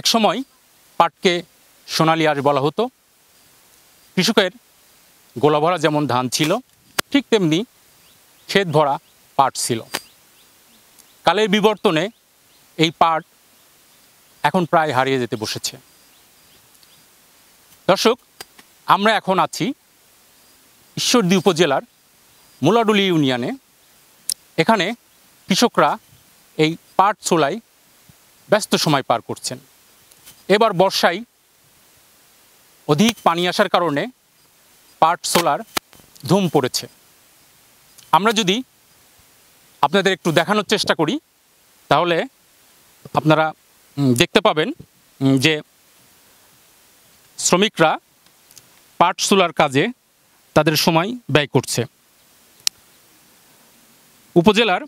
একসময় পাটকে সোনালী আঁশ বলা হতো। কৃষকের গোলা ভরা যেমন ধান ছিল, ঠিক তেমনি ক্ষেত ভরা পাট ছিল। কালের বিবর্তনে এই পাট এখন প্রায় হারিয়ে যেতে বসেছে। দর্শক, আমরা এখন আছি ঈশ্বরদী উপজেলার মুলাডুলি ইউনিয়নে। এখানে কৃষকরা এই পাট ছোলায় ব্যস্ত সময় পার করছেন। এবার বর্ষায় অধিক পানি আসার কারণে পাট ছোলার ধুম পড়েছে। আমরা যদি আপনাদের একটু দেখানোর চেষ্টা করি তাহলে আপনারা দেখতে পাবেন যে শ্রমিকরা পাট ছোলার কাজে তাদের সময় ব্যয় করছে। উপজেলার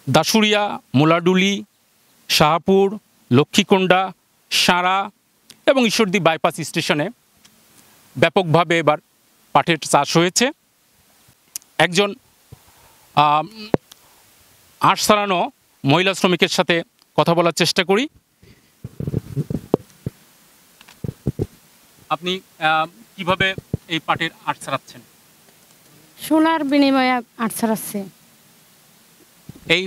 দাসুরিয়া, মুলাডুলি, শাহপুর, লক্ষ্মীকোণ্ডা, সাঁড়া এবং ঈশ্বরদী বাইপাস স্টেশনে ব্যাপকভাবে এবার পাটের চাষ হয়েছে। একজন আঁশ ছাড়ানো মহিলা শ্রমিকের সাথে কথা বলার চেষ্টা করি। আপনি কিভাবে এই পাটের আঁশ ছাড়াচ্ছেন? সোলার বিনিময়ে আঁশ ছাড়াচ্ছে। এই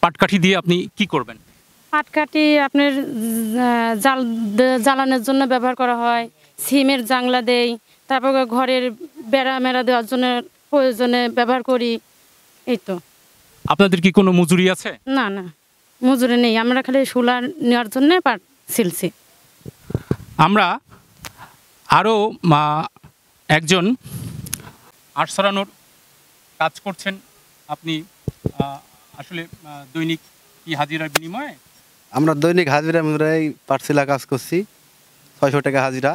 পাটকাঠি দিয়ে আপনি কি করবেন? পাটকাঠি আপনার জ্বালানোর জন্য ব্যবহার করা হয়, সিমের জাংলা দেই, তারপর ঘরের বেড়া মেরা দেওয়ার জন্য প্রয়োজনে ব্যবহার করি। এই তো। আপনাদের কি কোনো মজুরি আছে? না না, মজুরি নেই, আমরা খালি সোলার নেওয়ার জন্য পাট ছিলছি। আমরা আরও একজন আঁশ ছাড়ানোর কাজ করছেন। আপনি আসলে দৈনিক কি হাজিরার বিনিময়ে? আমরা দৈনিক হাজিরা মুজরাই পাটশিলা কাজ করছি। 600 টাকা হাজিরা।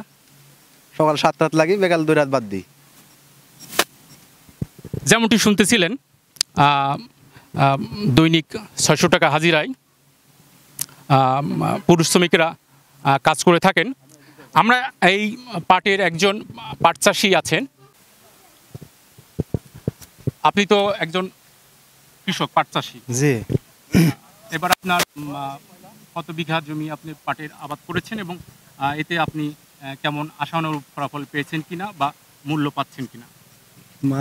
সকাল 7 রাত লাগি, বিকাল 2 রাত বাদ দিই। যেমনটি শুনতেছিলেন, দৈনিক 600 টাকা হাজিরায় পুরুষ শ্রমিকেরা কাজ করে থাকেন। আমরা এই পাটের একজন পাট চাষি আছেন। আপনি তো একজন কৃষক, পাট চাষি। জি। এবার আপনার কত বিঘা জমি আপনি পাটের আবাদ করেছেন এবং এতে আপনি কেমন আশানুরূপ ফলাফল পেয়েছেন কিনা বা মূল্য পাচ্ছেন কিনা?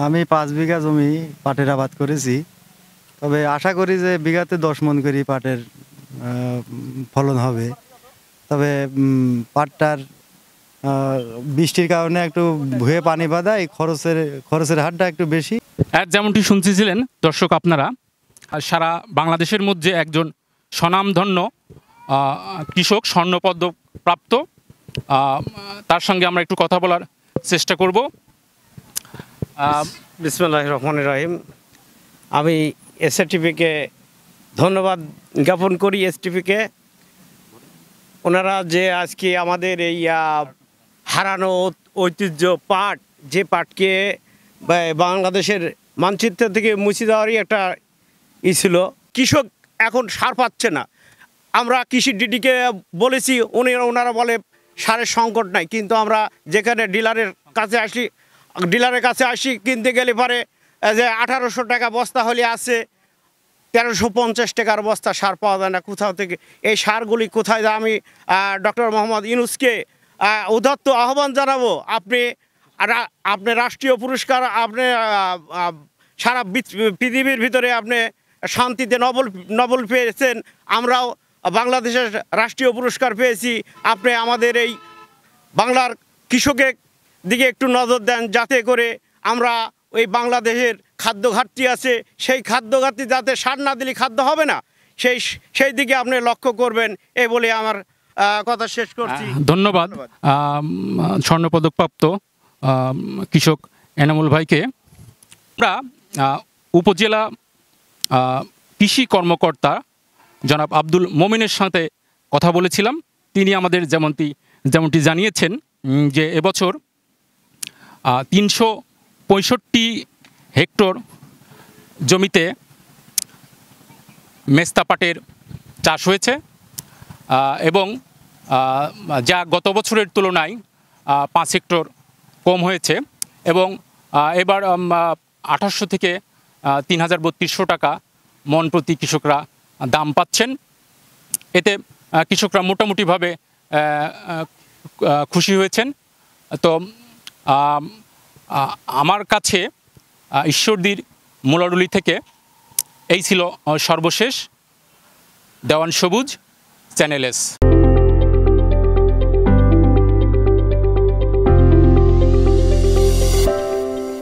আমি 5 বিঘা জমি পাটের আবাদ করেছি। তবে আশা করি যে বিঘাতে 10 মণ করে পাটের ফলন হবে। তবে পাটটার বৃষ্টির কারণে একটু ভুয়ে পানি বাঁধা, এই খরচের হারটা একটু বেশি। যেমনটি শুনতেছিলেন দর্শক আপনারা, সারা বাংলাদেশের মধ্যে একজন স্বনামধন্য কৃষক, স্বর্ণপদক প্রাপ্ত, তার সঙ্গে আমরা একটু কথা বলার চেষ্টা করব। বিসমিল্লাহির রহমানির রহিম। আমি এসটিপিকে ধন্যবাদ জ্ঞাপন করি। এসটিপিকে ওনারা যে আজকে আমাদের এই হারানো ঐতিহ্য পাট, যে পাটকে বাংলাদেশের মানচিত্র থেকে মুছে দেওয়ারই একটা ছিল। কৃষক এখন সার পাচ্ছে না। আমরা কৃষি ডিডিকে বলেছি, ওনারা বলে সারের সংকট নাই, কিন্তু আমরা যেখানে ডিলারের কাছে আসি কিনতে গেলে পরে যে 1800 টাকা বস্তা হলে আছে 1350 টাকার বস্তা সার পাওয়া যায় না কোথাও থেকে। এই সারগুলি কোথায় যায়? আমি ডক্টর মোহাম্মদ ইউনূসকে উদাত্ত আহ্বান জানাবো, আপনি রাষ্ট্রীয় পুরস্কার, আপনি সারা পৃথিবীর ভিতরে আপনি শান্তিতে নোবেল পেয়েছেন, আমরাও বাংলাদেশের রাষ্ট্রীয় পুরস্কার পেয়েছি। আপনি আমাদের এই বাংলার কৃষকের দিকে একটু নজর দেন, যাতে করে আমরা ওই বাংলাদেশের খাদ্য ঘাটতি আছে, সেই খাদ্য ঘাটতি যাতে সার না দিলে খাদ্য হবে না, সেই দিকে আপনি লক্ষ্য করবেন, এই বলে আমার কথা শেষ করছি। ধন্যবাদ স্বর্ণপদকপ্রাপ্ত কৃষক এনামুল ভাইকে। আমরা উপজেলা কৃষি কর্মকর্তা জনাব আব্দুল মোমিনের সাথে কথা বলেছিলাম। তিনি আমাদের যেমনটি জানিয়েছেন যে এবছর 365 হেক্টর জমিতে মেস্তা পাটের চাষ হয়েছে এবং যা গত বছরের তুলনায় 5 হেক্টর কম হয়েছে এবং এবার 2800 থেকে 3300 টাকা মন প্রতি কৃষকরা দাম পাচ্ছেন। এতে কৃষকরা মোটামুটিভাবে খুশি হয়েছেন। তো আমার কাছে ঈশ্বরদীর মোলাডুলি থেকে এই ছিল সর্বশেষ। দেওয়ান সবুজ, চ্যানেল এস।